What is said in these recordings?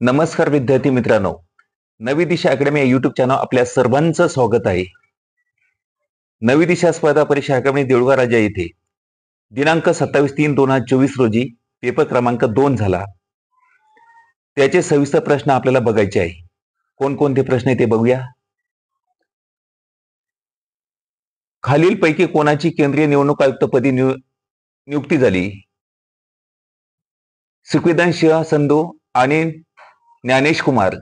नमस्कार विद्यार्थी मित्रांनो, नवी दिशा अकॅडमी या युट्यूब चॅनल आपल्या सर्वांचं स्वागत आहे. नवी दिशा स्पर्धा परीक्षा अकॅडमी देऊळगाव राजा येथे दिनांक 27/3/2024 रोजी पेपर क्रमांक 2 झाला. त्याचे सविस्तर प्रश्न आपल्याला बघायचे आहे. कोणकोणते प्रश्न आहे ते बघूया. खालीलपैकी कोणाची केंद्रीय निवडणूक आयुक्तपदी नियुक्ती झाली? सुखविंदर संधू आणि ज्ञानेश कुमार.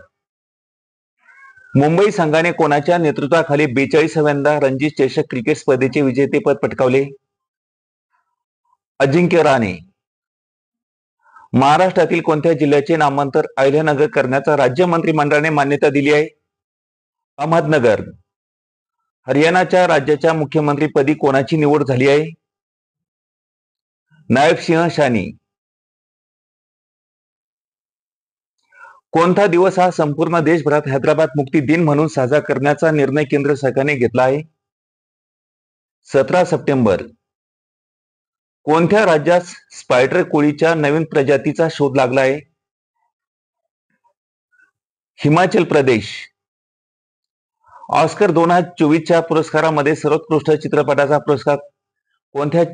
मुंबई संघाने कोणाच्या नेतृत्वाखाली 42व्यांदा रणजी चषक क्रिकेट स्पर्धेचे विजेतेपद पटकावले? अजिंक्य रहाणे. महाराष्ट्रातील कोणत्या जिल्ह्याचे नामांतर अहिल्यानगर करण्याचा राज्य मंत्रिमंडळाने मान्यता दिली आहे? अहमदनगर. हरियाणाच्या राज्याच्या मुख्यमंत्रीपदी कोणाची निवड झाली आहे? नायब सिंह सानी. कोणता दिवस हा संपूर्ण देशभरात हैदराबाद मुक्ती दिन म्हणून साजरा करण्याचा निर्णय केंद्र सरकारने घेतला आहे? 17 सप्टेंबर. कोणत्या राज्यात स्पायडर कोळीच्या नवीन प्रजातीचा शोध लागला आहे? हिमाचल प्रदेश. ऑस्कर 2024च्या पुरस्कारामध्ये सर्वोत्कृष्ट चित्रपटाचा पुरस्कार कोणत्या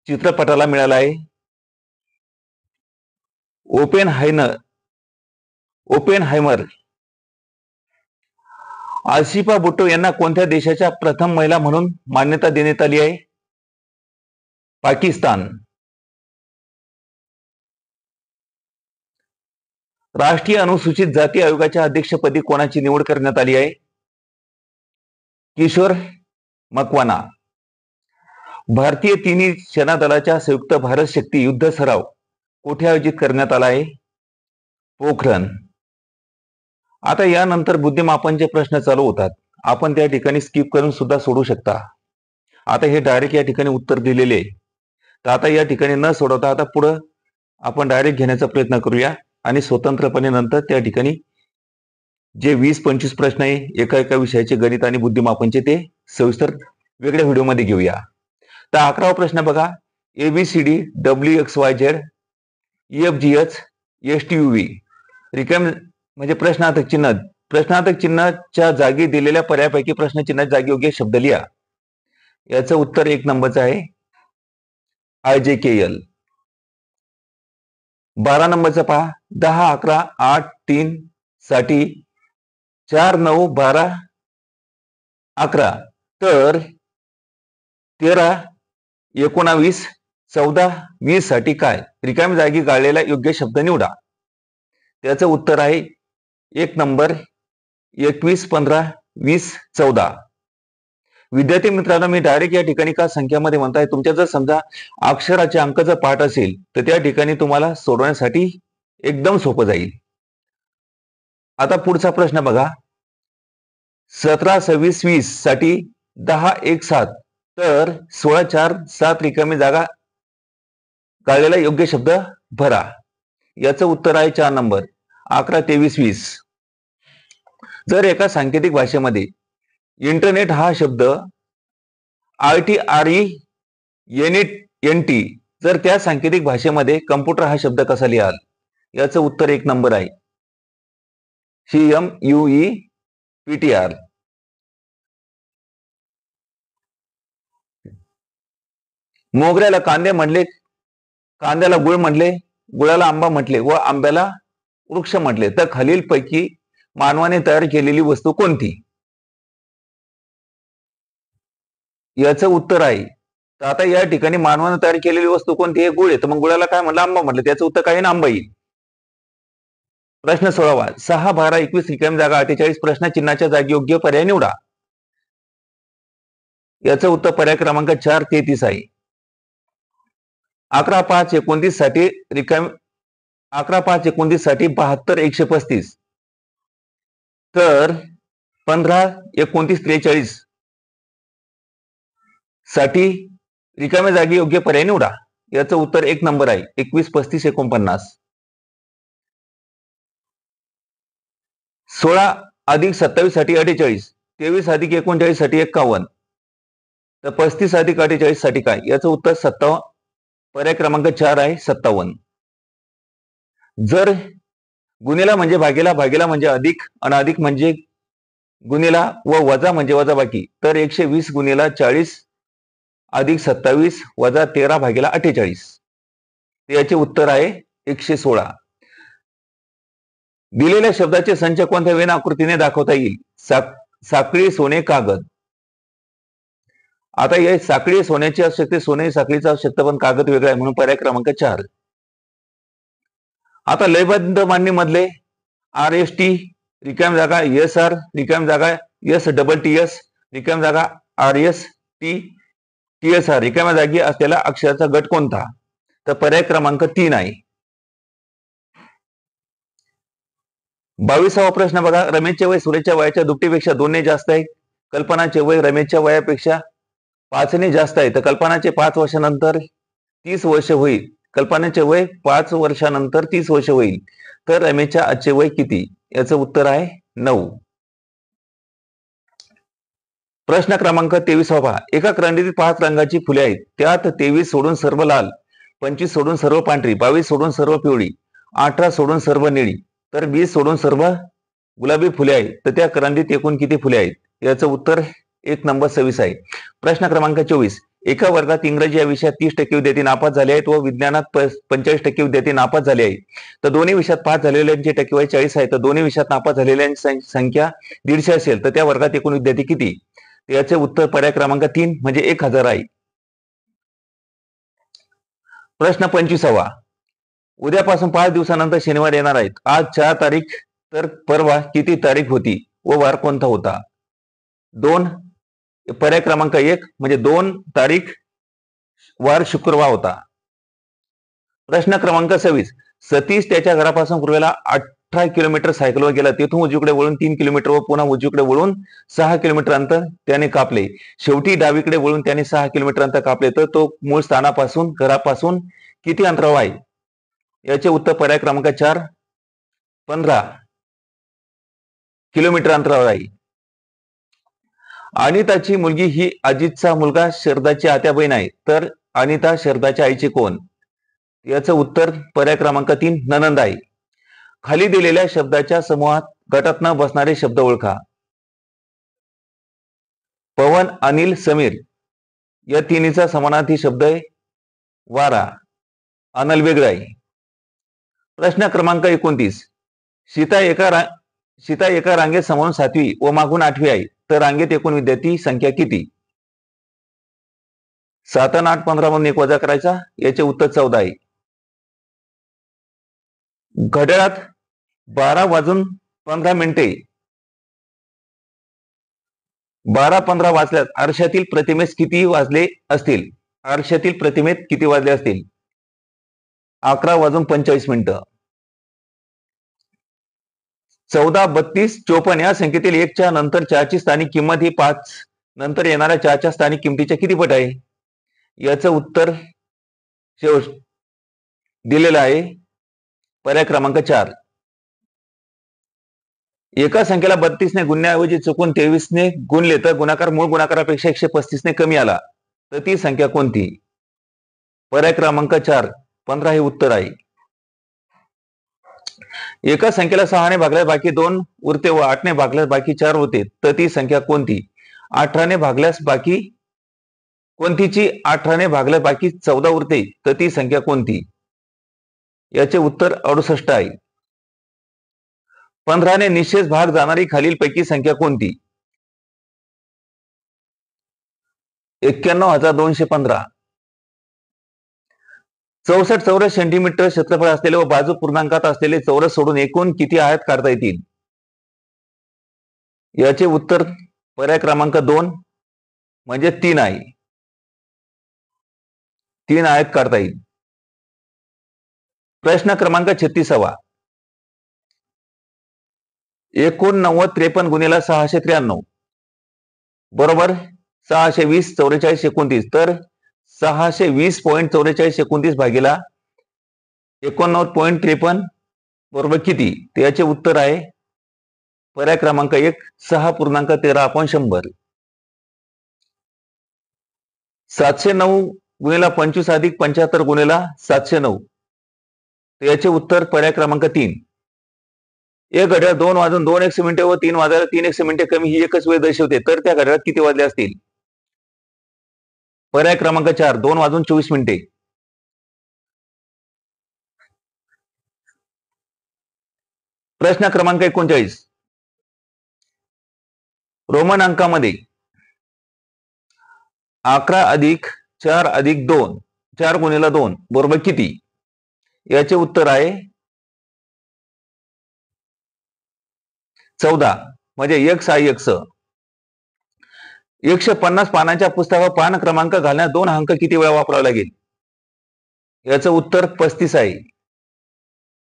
चित्रपटाला मिळाला आहे? ओपेनहायमर. आसिफा भुट्टो यांना कोणत्या देशाच्या प्रथम महिला म्हणून मान्यता देण्यात आली आहे? पाकिस्तान. राष्ट्रीय अनुसूचित जाती आयोगाच्या अध्यक्षपदी कोणाची निवड करण्यात आली आहे? किशोर मकवाना. भारतीय तिन्ही सेना दलाच्या संयुक्त भारत शक्ती युद्ध सराव कोठे आयोजित करण्यात आला आहे? पोखरण. आता यानंतर बुद्धिमापनचे प्रश्न चालू होतात. आपण त्या ठिकाणी स्किप करून सुद्धा सोडू शकता. आता हे डायरेक्ट या ठिकाणी उत्तर दिलेले आहे. तर आता या ठिकाणी न सोडवता आता पुढे आपण डायरेक्ट घेण्याचा प्रयत्न करूया आणि स्वतंत्रपणे नंतर त्या ठिकाणी जे 20-25 प्रश्न आहे एका एका विषयाचे गणित आणि बुद्धिमापनचे ते सविस्तर वेगळ्या व्हिडिओमध्ये घेऊया. तर 11वा प्रश्न बघा. ABCD WXYZ EFGH STUV रिकाम म्हणजे प्रश्नार्थक चिन्हाच्या जागी दिलेल्या पर्यायापैकी प्रश्नचिन्हाच्या जागी योग्य शब्द लिहा. याचं उत्तर 1 नंबरचं आहे IJKL. 12 नंबरचा पहा. 10, 11, 8, 3 साठी 4, 9, 12, 11 तर 13, 19, 14, 20 साठी काय? रिकाम्या जागी गाळलेला योग्य शब्द निवडा. त्याचं उत्तर आहे 1 नंबर 21, 15, 20, 14. विद्यार्थी मित्रांनो, मी डायरेक्ट या ठिकाणी का संख्यामध्ये म्हणताय, तुमच्या जर समजा अक्षराचे अंक जर पाठ असेल तर त्या ठिकाणी तुम्हाला सोडवण्यासाठी एकदम सोपं जाईल. आता पुढचा प्रश्न बघा. 17, 26, 20 साठी 10, 1, 7 तर 16, 4, 7 रिकामी जागा गाळलेला योग्य शब्द भरा. याचं उत्तर आहे 4 नंबर 11, 23, 20. जर एका सांकेतिक भाषेमध्ये इंटरनेट हा शब्द ITRENET जर त्या सांकेतिक भाषेमध्ये कम्प्युटर हा शब्द कसा लिहाल? याचं उत्तर 1 नंबर आहे CMUEPTR. मोगऱ्याला कांदे म्हणले, कांद्याला गुळ म्हटले, गुळाला आंबा म्हटले व आंब्याला वृक्ष म्हटले, तर खालीलपैकी मानवाने तयार केलेली वस्तू कोणती? याचं उत्तर आहे. तर आता या ठिकाणी मानवाने तयार केलेली वस्तू कोणती आहे? गुळ आहे. तर मग गुळाला काय म्हटलं? आंबा म्हटलं. त्याचं उत्तर काय? आंबा येईल. प्रश्न 16वा. 6, 12, 21 रिकामी जागा 48 प्रश्न चिन्हाच्या जागी योग्य पर्याय निवडा. याचं उत्तर पर्याय क्रमांक 4, 33 आहे. 11, 5, 29 साठी 72, 135 तर 15, 29, 43 साठी रिकाम्या जागी योग्य पर्याय निवडा. याचं उत्तर 1 नंबर आहे 21, 35, 49. 16 अधिक 27 साठी 48, 23 अधिक 39 साठी 51 तर 35 अधिक 48 साठी काय? याचं उत्तर 57 पर्याय क्रमांक 4 आहे 57. जर गुणिला म्हणजे भागीला, भागीला म्हणजे अधिक आणि अधिक म्हणजे गुणिला व वजा म्हणजे वजाबाकी. तर 120 गुणिला 40 अधिक 27 वजा 13 भागीला 48. याचे उत्तर आहे 116. दिलेल्या शब्दाचे संच कोणत्या वेन आकृतीने दाखवता येईल? साखळी, सोने, कागद. आता हे साखळी सोन्याची असू शकते, सोने साखळीचा असू शकतं, पण कागद वेगळा आहे म्हणून पर्याय क्रमांक 4. आता लयबद्ध मांडणी मधले RST रिकाम जागा, SR रिकाम जागा, STTS रिकाम जागा, RST TSR रिकाम्या जागी असलेला अक्षराचा गट कोणता? तर पर्याय क्रमांक 3 आहे. 22वा प्रश्न बघा. रमेशचे वय सूर्याच्या वयाच्या दुपटीपेक्षा 2 ने जास्त आहे. कल्पनाचे वय रमेशच्या वयापेक्षा 5 ने जास्त आहे. तर कल्पनाचे 5 वर्षानंतर 30 वर्ष होईल. कल्पनाचे वय 5 वर्षानंतर 30 वर्ष होईल. तर रमेशच्या आजचे वय किती? याचं उत्तर आहे 9. प्रश्न क्रमांक 23 पहा. एका करंडीत 5 रंगाची फुले आहेत. त्यात 23 सोडून सर्व लाल, 25 सोडून सर्व पांढरी, 22 सोडून सर्व पिवळी, 18 सोडून सर्व निळी, तर 20 सोडून सर्व गुलाबी फुले आहेत. तर त्या करंडीत एकूण किती फुले आहेत? याचं उत्तर 1 नंबर 26 आहे. प्रश्न क्रमांक 24. एका वर्गात इंग्रजी या विषयात 30% विद्यार्थी नापास झाले आहेत व विज्ञानात 45% विद्यार्थी नापास झाले आहेत. तर दोन्ही विषयात पास झालेल्यांची टक्केवारी 40 आहे. तर दोन्ही विषयात नापास झालेल्यांची संख्या 150 असेल तर त्या वर्गात एकूण विद्यार्थी किती? याचे उत्तर पर्याय क्रमांक 3 म्हणजे 1000 आहे. प्रश्न 25वा. उद्यापासून 5 दिवसानंतर शनिवार येणार आहेत. आज 4 तारीख तर परवा किती तारीख होती व वार कोणता होता? 2. पर्याय क्रमांक 1 म्हणजे 2 तारीख वार शुक्रवार होता. प्रश्न क्रमांक 26. सतीश त्याच्या घरापासून पूर्वेला 18 किलोमीटर सायकलवर गेला. तेथून उजवीकडे वळून 3 किलोमीटर व पुन्हा उजवीकडे वळून 6 किलोमीटर अंतर त्याने कापले. शेवटी डावीकडे वळून त्याने 6 किलोमीटर अंतर कापले. तर तो मूळ स्थानापासून घरापासून किती अंतरावर आहे? याचे उत्तर पर्याय क्रमांक 4 15 किलोमीटर अंतरावर आहे. अनिताची मुलगी ही अजितचा मुलगा शरदाची आत्या बहीण आहे. तर अनिता शरदाच्या आईचे कोण? याचं उत्तर पर्याय क्रमांक 3 ननंद आहे. खाली दिलेल्या शब्दाच्या समूहात गटात न बसणारे शब्द ओळखा. पवन, अनिल, समीर या तिन्हीचा समानार्थी शब्द आहे वारा. अनल वेगळा आहे. प्रश्न क्रमांक 29. सीता एका रांगेत समोरून 7वी व मागून 8वी आहे. तर रांगेत एकूण विद्यार्थी संख्या किती? 7 आणि 8 15 म्हणून 1 वजा करायचा. याचे उत्तर 14 आहे. घड्याळात 12:15 12:15 वाजल्यात आरशातील प्रतिमेत किती वाजले असतील? आरशातील प्रतिमेत किती वाजले असतील? 11:45. 14, 32, 54 या संख्येतील 1च्या नंतर 4ची स्थानिक किंमत ही 5 नंतर येणाऱ्या 4च्या स्थानिक किमतीच्या किती पट आहे? याचं उत्तर दिलेलं आहे पर्याय क्रमांक 4. एका संख्येला 32 ने गुणण्याऐवजी चुकून 23 ने गुणले तर गुणाकार मूळ गुणाकारापेक्षा 135 ने कमी आला तर ती संख्या कोणती? पर्याय क्रमांक 4 15 हे उत्तर आहे. एका संख्येला 6 ने भागल्यास बाकी 2 उरते व 8 ने भागल्यास बाकी 4 होते तर ती संख्या कोणती? 18 ने भागल्यास बाकी कोणतीची 18 ने भागल्यास बाकी 14 उरते तर ती संख्या कोणती? याचे उत्तर 68 आहे. 15 ने निशेष भाग जाणारी खालीलपैकी संख्या कोणती? 91,215. 64 चौरस सेंटीमीटर क्षेत्रफळ असलेले व बाजू पूर्णांकात असलेले चौरस सोडून एकूण किती आयत काढता येतील? याचे उत्तर पर्याय क्रमांक 2 म्हणजे 3 आहे. 3 आयत काढता येईल. प्रश्न क्रमांक 36वा. 89 53 गुणिले 693 बरोबर 620 44 29. तर 620.4429 भागीला 89.53 बरोबर किती? याचे उत्तर आहे पर्याय क्रमांक 1 6.13/100. 709 गुणिले 25 अधिक 75 गुणिले 709 याचे उत्तर पर्याय क्रमांक 3 एक घड्याळ 2 वाजून 2 व 3 वाजायला 3 कमी ही एकच वेळ दर्शवते, तर त्या घड्याळात किती वाजले असतील? पर्याय क्रमांक 4, 2 वाजून 24. प्रश्न क्रमांक 39. रोमन अंकामध्ये 11 अधिक 4 अधिक 2, 4 गुणिले 2 बरोबर किती? याचे उत्तर आहे 14, म्हणजे x आहे x. 150 पानांच्या पुस्तकावर पान क्रमांक घालण्यास 2 अंक किती वेळा वापरावे लागेल? याचं उत्तर 35 आहे.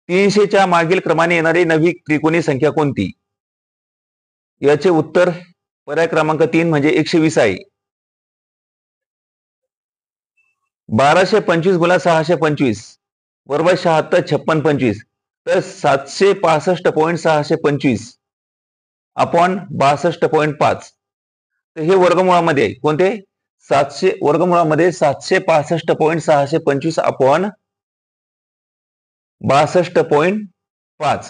300च्या मागील क्रमाने येणारी नवी त्रिकोणी संख्या कोणती? याचे उत्तर पर्याय क्रमांक 3, म्हणजे 120 आहे. 1225 गुणा 625 बरोबर 76, 56, 25. तर 765.625 अपॉन 62.5. तर हे वर्गमुळामध्ये आहे. कोणते? 700 वर्गमुळामध्ये 765.625 अपॉन 62.5.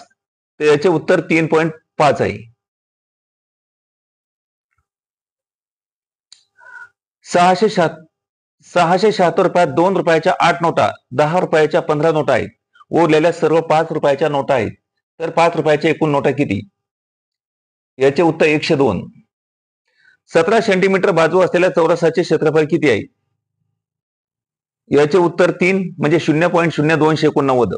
तर याचे उत्तर 3.5 आहे. 676 रुपयात 2 रुपयाच्या 8 नोटा, 10 रुपयाच्या 15 नोटा आहेत. उरलेल्या सर्व 5 रुपयाच्या नोटा आहेत. तर 5 रुपयाच्या एकूण नोटा किती? याचे उत्तर 102. 17 सेंटीमीटर बाजू असलेल्या चौरसाचे क्षेत्रफळ किती आहे? याचे उत्तर 3, म्हणजे 0.0289.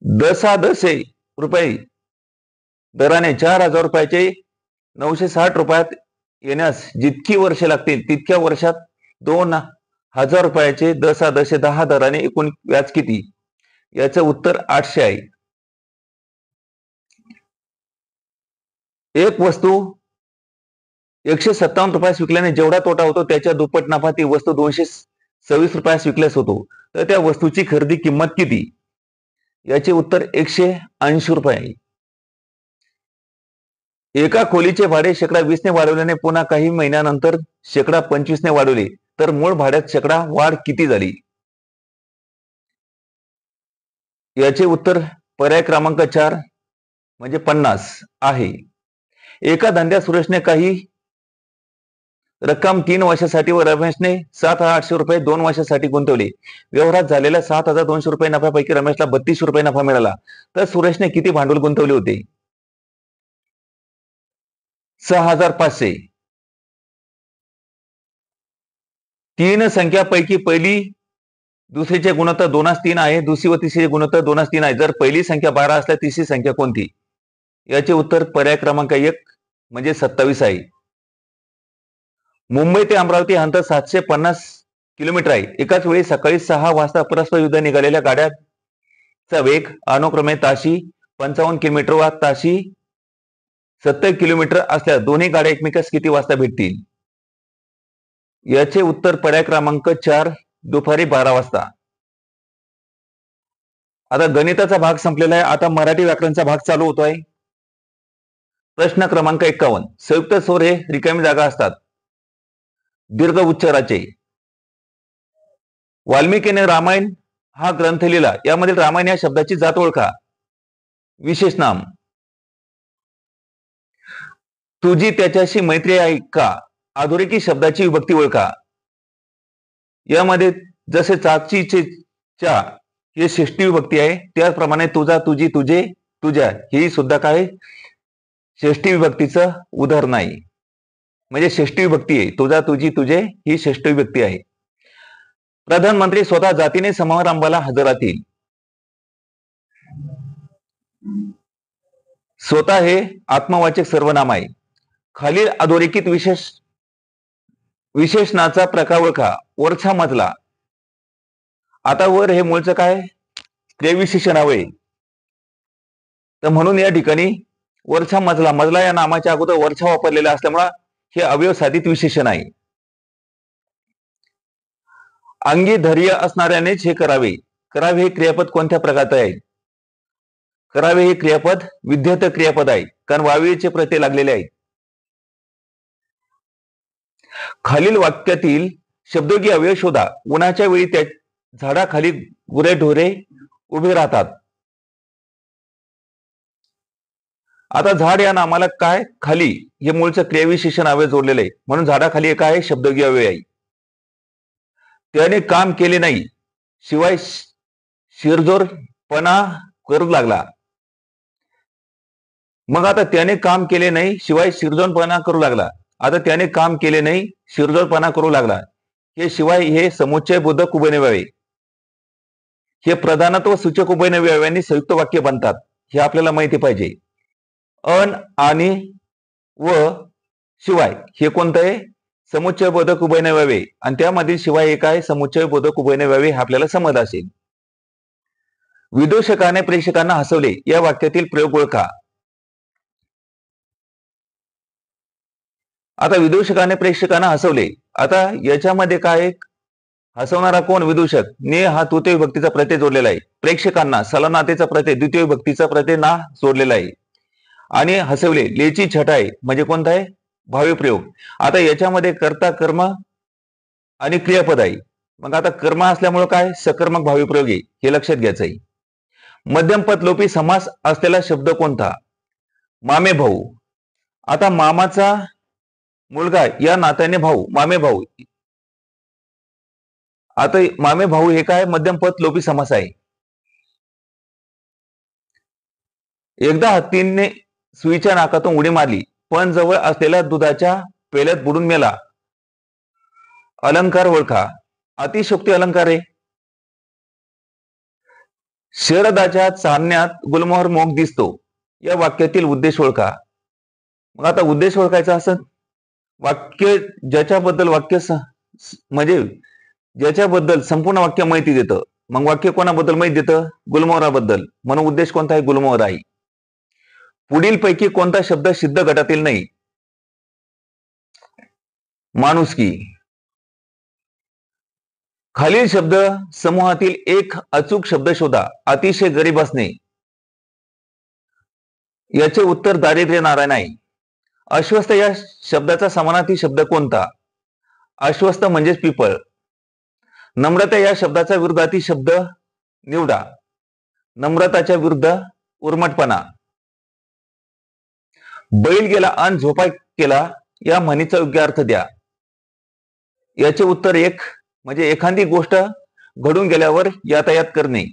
दसादसे रुपये दराने 4,000 रुपयाचे 960 रुपयात येण्यास जितकी वर्षे लागतील तितक्या वर्षात 2,000 रुपयाचे दसादशे 10 दराने एकूण व्याज किती? याचं उत्तर 800 आहे. एक वस्तू 157 रुपयास विकल्याने जेवढा तोटा होतो त्याच्या दुप्पट नफा ती वस्तू 226 रुपयास विकल्यास होतो, तर त्या वस्तूची खरेदी किंमत किती? याचे उत्तर 180 रुपये आहे. एका खोलीचे भाडे -20 ने वाढवल्याने पुन्हा काही महिन्यानंतर -25 ने वाढवले, तर मूळ भाड्यात वाढ किती झाली? याचे उत्तर पर्याय क्रमांक 4, म्हणजे 50 आहे. एका धंद्यात सुरेशने काही रक्कम 3 वर्षासाठी व रमेशने 7,800 रुपये 2 वर्षासाठी गुंतवले. व्यवहारात झालेल्या 7,200 रुपये नफ्यापैकी रमेशला 32 रुपये नफा मिळाला, तर सुरेशने किती भांडवल गुंतवले होते? 6,500. 3 संख्यापैकी पहिली दुसरीचे गुणोत्तर 2:3 आहे, दुसरी व तिसरी गुणोत्तर 2:3 आहे. जर पहिली संख्या 12 असल्यास तिसरी संख्या कोणती? याचे उत्तर पर्याय क्रमांक 1, म्हणजे 27 आहे. मुंबई ते अमरावती अंतर 750 किलोमीटर आहे. एकाच वेळी सकाळी 6 वाजता परस्पर विरुद्ध निघालेल्या गाड्यांचा वेग अनुक्रमे ताशी 55 किलोमीटर व ताशी 70 किलोमीटर असल्यास दोन्ही गाड्या एकमेकास किती वाजता भेटतील? याचे उत्तर पर्याय क्रमांक 4, दुपारी 12 वाजता. आता गणिताचा भाग संपलेला आहे. आता मराठी व्याकरणचा भाग चालू होतोय. प्रश्न क्रमांक 51. संयुक्त स्वर हे रिकामी जागा असतात. दीर्घ उच्चाराचे. वाल्मिकीने रामायण हा ग्रंथ लिहिला. यामधील रामायण या शब्दाची जात ओळखा. विशेष नाम. तुझी त्याच्याशी मैत्री आहे का? अधोरेखित शब्दाची विभक्ती ओळखा. यामध्ये जसे चाचीचे च्या हे षष्टी विभक्ती आहे, त्याचप्रमाणे तुझा, तुझी, तुझे, तुझ्या ही सुद्धा काय षष्टी विभक्तीचं उदाहरण आहे. म्हणजे षष्टी विभक्ती आहे. तुझा, तुझी, तुझे ही षष्टी विभक्ती आहे. प्रधानमंत्री स्वतः जातीने समारंभाला हजर राहतील. स्वतः हे आत्मवाचक सर्वनाम आहे. खालील अधोरेखित विशेषणाचा प्रकार ओळखा. वरचा मजला. आता वर हे मूळचं काय क्रियाविशेषण आहे, तर म्हणून या ठिकाणी वरचा मजला, मजला या नामाच्या अगोदर वरचा वापरलेला असल्यामुळे हे अवयव साधित विशेषण आहे. अंगी धैर्य असणाऱ्यानेच हे करावे. करावे हे क्रियापद कोणत्या प्रकारचे आहे? करावे हे क्रियापद विद्यत क्रियापद आहे, कारण वावीचे प्रत्यय लागलेले आहेत. खालील वाक्यातील शब्दयोगी अवयव शोधा. उन्हाच्या वेळी त्या झाडाखाली गुरेढोरे उभे राहतात. आता झाड या नामाला काय खाली हे मूळचं क्रियाविशेषण अव्यय जोडलेलं आहे, म्हणून झाडाखाली काय आहे, शब्दगीय अव्यय आहे. त्याने काम केले नाही शिवाय शिरजोरपणा करू लागला. मग आता त्याने काम केले नाही शिवाय शिरजोरपणा करू लागला. आता त्याने काम केले नाही शिरजोरपणा करू लागला हे शिवाय हे समुच्चय बोधक उभयनव्यावे, हे प्रधानत्व सूचक उभयनव्याव्यांनी संयुक्त वाक्य बनतात, हे आपल्याला माहिती पाहिजे. अन आणि व शिवाय हे कोणतं आहे, समुच्चय बोधक उभयनव्यावे, आणि त्यामधील शिवाय हे काय, समुच्चय बोधक उभयनव्यावे, हे आपल्याला समज असेल. विदूषकाने प्रेक्षकांना हसवले या वाक्यातील प्रयोग ओळखा. आता विदूषकाने प्रेक्षकांना हसवले, आता याच्यामध्ये काय, हसवणारा कोण, विदूषक. ने हा तृतीय विभक्तीचा प्रत्यय जोडलेला आहे. प्रेक्षकांना सलनातेचा प्रत्यय द्वितीय विभक्तीचा प्रत्यय ना जोडलेला आहे. आणि हसवले लेची छटा आहे, म्हणजे कोणता आहे, भावी प्रयोग. आता याच्यामध्ये कर्ता कर्म आणि क्रियापद आहे. मग आता कर्म असल्यामुळे काय, सकर्मक भावी प्रयोग आहे, हे लक्षात घ्यायचं आहे. मध्यमपद लोपी समास असलेला शब्द कोणता, मामे भाऊ. आता मामाचा मुलगा या नात्याने भाऊ, मामे भाऊ. आता मामे भाऊ हे काय, मध्यमपद लोपी समास आहे. एकदा हत्तीने सुईच्या नाकातून उडी मारली पण जवळ असलेल्या दुधाच्या पेल्यात बुडून मेला. अलंकार ओळखा. अतिशोक्ती अलंकार आहे. शरदाच्या चांदण्यात गुलमोहर मोग दिसतो या वाक्यातील उद्देश ओळखा. मग आता उद्देश ओळखायचा असं वाक्य ज्याच्याबद्दल वाक्य म्हणजे ज्याच्याबद्दल संपूर्ण वाक्य माहिती देतं. मग वाक्य कोणाबद्दल माहिती देतं, गुलमोहराबद्दल, म्हणून उद्देश कोणता आहे, गुलमोहर आहे. पुढील पैकी कोणता शब्द सिद्ध गटातील नाही, माणुसकी. खालील शब्द समूहातील एक अचूक शब्द शोधा. अतिशय गरीब असणे, याचे उत्तर दारिद्र्य नारायण आहे. अश्वस्थ या शब्दाचा समानार्थी शब्द कोणता, अश्वस्थ म्हणजेच पिपळ. नम्रता या शब्दाचा विरुद्धार्थी शब्द निवडा. नम्रताच्या विरुद्ध उर्मटपणा. बैल गेला आणि झोपा केला या म्हणीचा योग्य अर्थ द्या. याचे उत्तर एक, म्हणजे एखादी गोष्ट घडून गेल्यावर यातायात करणे.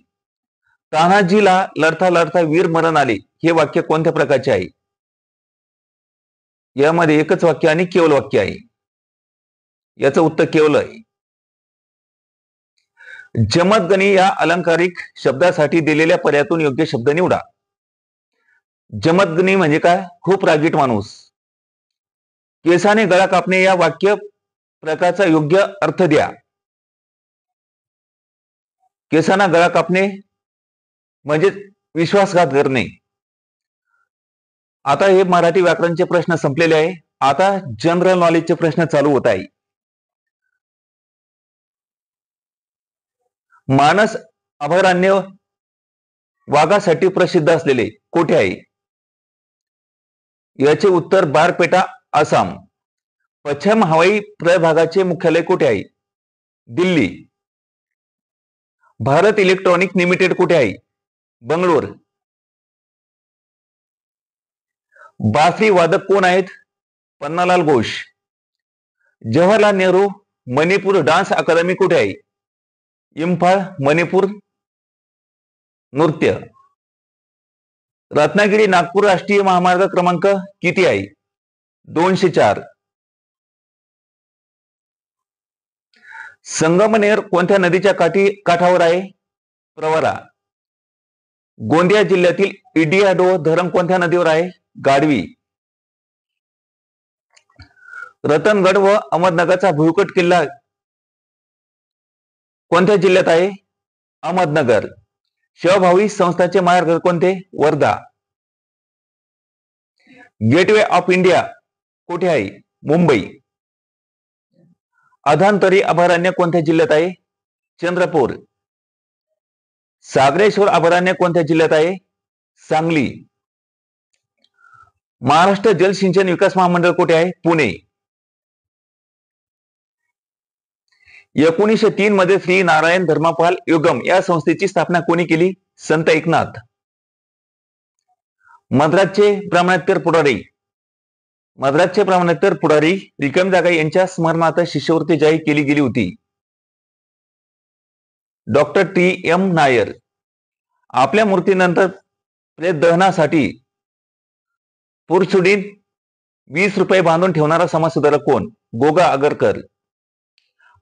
तान्हाजीला लढता लढता वीर मरण आले हे वाक्य कोणत्या प्रकारचे आहे, यामध्ये एकच वाक्य आणि केवल वाक्य आहे. याचं उत्तर केवल आहे. जमदग्नी या अलंकारिक शब्दासाठी दिलेल्या पर्यायातून योग्य शब्द निवडा. जमदग्नी म्हणजे काय, खूप रागीट माणूस. केसाने गळा कापणे या वाक्य प्रकारचा योग्य अर्थ द्या. केसांना गळा कापणे म्हणजे विश्वासघात करणे. आता हे मराठी व्याकरणचे प्रश्न संपलेले आहे. आता जनरल नॉलेजचे प्रश्न चालू होत आहे. मानस अभयारण्य वाघासाठी प्रसिद्ध असलेले कोठे आहे, याचे उत्तर बारपेटा, आसाम. पश्चिम हवाई प्रभागाचे मुख्यालय कुठे आहे, दिल्ली. भारत इलेक्ट्रॉनिक लिमिटेड कुठे आहे, बंगलोर. बासरी वादक कोण आहेत, पन्नालाल घोष. जवाहरलाल नेहरू मणिपूर डान्स अकादमी कुठे आहे, इम्फाळ, मणिपूर नृत्य. रत्नागिरी नागपूर राष्ट्रीय महामार्ग क्रमांक किती आहे, 204. संगमनेर कोणत्या नदीच्या काठावर आहे, प्रवरा. गोंदिया जिल्ह्यातील इडियाडो धरण कोणत्या नदीवर आहे, गाढवी. रतनगड व अहमदनगरचा भुईकोट किल्ला कोणत्या जिल्ह्यात आहे, अहमदनगर. शिवभावी संस्थांचे माहेरघर कोणते, वर्धा. गेटवे ऑफ इंडिया कुठे आहे, मुंबई. अधांतरी अभयारण्य कोणत्या जिल्ह्यात आहे, चंद्रपूर. सागरेश्वर अभयारण्य कोणत्या जिल्ह्यात आहे, सांगली. महाराष्ट्र जलसिंचन विकास महामंडळ कुठे आहे, पुणे. 1903 मध्ये श्री नारायण धर्मपाल युगम या संस्थेची स्थापना कोणी केली, संत एकनाथ. मद्रासचे ब्राह्मणेतर पुढारी रिकामी जागा यांच्या स्मरणार्थ शिष्यवृत्ती जाहीर केली गेली होती. Doctor T.M. नायर. आपल्या मूर्तीनंतर प्रेत दहनासाठी पुरसुडीत 20 रुपये बांधून ठेवणारा समाजसुधारक कोण? गोगा आगरकर.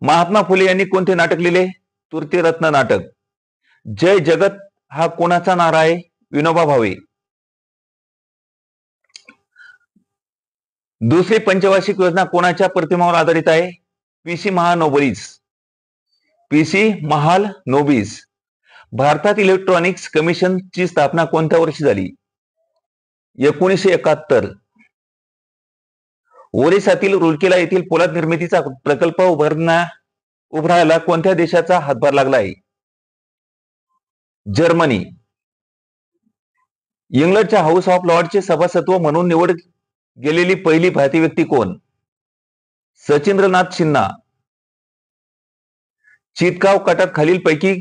महात्मा फुले यांनी कोणते नाटक लिहिले? तृतीयरत्न नाटक. जय जगत हा कोणाचा नारा आहे? विनोबा भावे. दुसरी पंचवार्षिक योजना कोणाच्या प्रतिमावर आधारित आहे? PC महालनोबिस. भारतात इलेक्ट्रॉनिक्स कमिशनची स्थापना कोणत्या वर्षी झाली? 1971. ओरिसातील रुरकेला येथील पोलाद निर्मितीचा प्रकल्प उभारायला कोणत्या देशाचा हातभार लागला आहे? जर्मनी. इंग्लंडच्या हाऊस ऑफ लॉर्डचे सभासत्व म्हणून निवड गेलेली पहिली भारतीय व्यक्ती कोण? सचिंद्रनाथ सिन्हा. चितगाव कटात खालील पैकी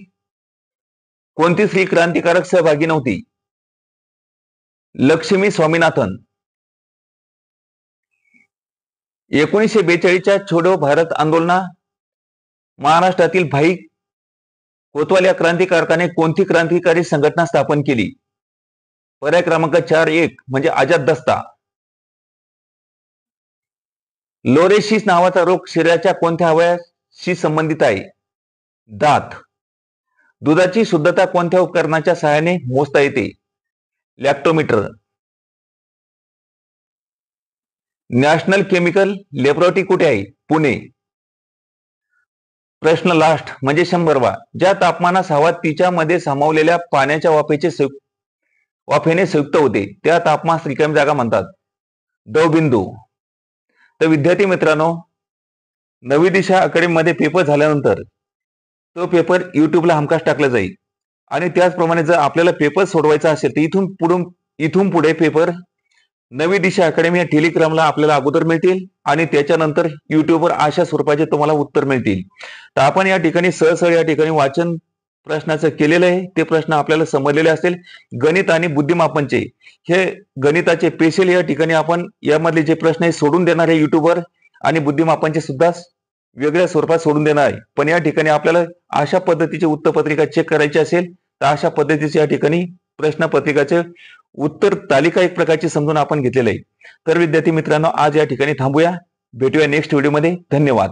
कोणती स्त्री क्रांतिकारक सहभागी नव्हती? लक्ष्मी स्वामीनाथन. 1942च्या छोडो भारत आंदोलना महाराष्ट्रातील भाई कोतवाल या क्रांतिकारकाने कोणती क्रांतिकारी संघटना स्थापन केली? पर्याय क्रमांक 4.1 म्हणजे आझाद दस्ता. लोरेसिस नावाचा रोग शरीराच्या कोणत्या अवयवाशी संबंधित आहे? दात. दुधाची शुद्धता कोणत्या उपकरणाच्या सहाय्याने मोजता येते? लॅक्टोमीटर. नॅशनल केमिकल लॅबोरेटरी कुठे आहे? पुणे. प्रश्न लास्ट म्हणजे 100वा. ज्या तापमानास हवा तिच्यामध्ये सामावलेल्या पाण्याच्या वाफेने संयुक्त होते त्या तापमानास रिकामी जागा म्हणतात. दवबिंदू. तर विद्यार्थी मित्रांनो, नवी दिशा अकॅडमी मध्ये पेपर झाल्यानंतर तो पेपर युट्यूबला हमखास टाकला जाईल. आणि त्याचप्रमाणे जर आपल्याला पेपर सोडवायचा असेल तर इथून पुढे पेपर नवी दिशा अकॅडमी या टेलिग्रामला आपल्याला अगोदर मिळतील आणि त्याच्यानंतर युट्यूबवर अशा स्वरूपाचे तुम्हाला उत्तर मिळतील. तर आपण या ठिकाणी सहज या ठिकाणी वाचन प्रश्नाचं केलेलं आहे. ते प्रश्न आपल्याला समजलेले असतील. गणित आणि बुद्धिमापनचे हे गणिताचे स्पेशल या ठिकाणी आपण यामधले जे प्रश्न आहे सोडून देणार आहे युट्यूबवर, आणि बुद्धिमापनचे सुद्धा वेगळ्या स्वरूपात सोडून देणार आहे. पण या ठिकाणी आपल्याला अशा पद्धतीची उत्तरपत्रिका चेक करायची असेल तर अशा पद्धतीचे या ठिकाणी प्रश्नपत्रिकाचे उत्तर तालिका एक प्रकारची समजून आपण घेतलेलं आहे. तर विद्यार्थी मित्रांनो, आज या ठिकाणी थांबूया. भेटूया नेक्स्ट व्हिडिओमध्ये. धन्यवाद.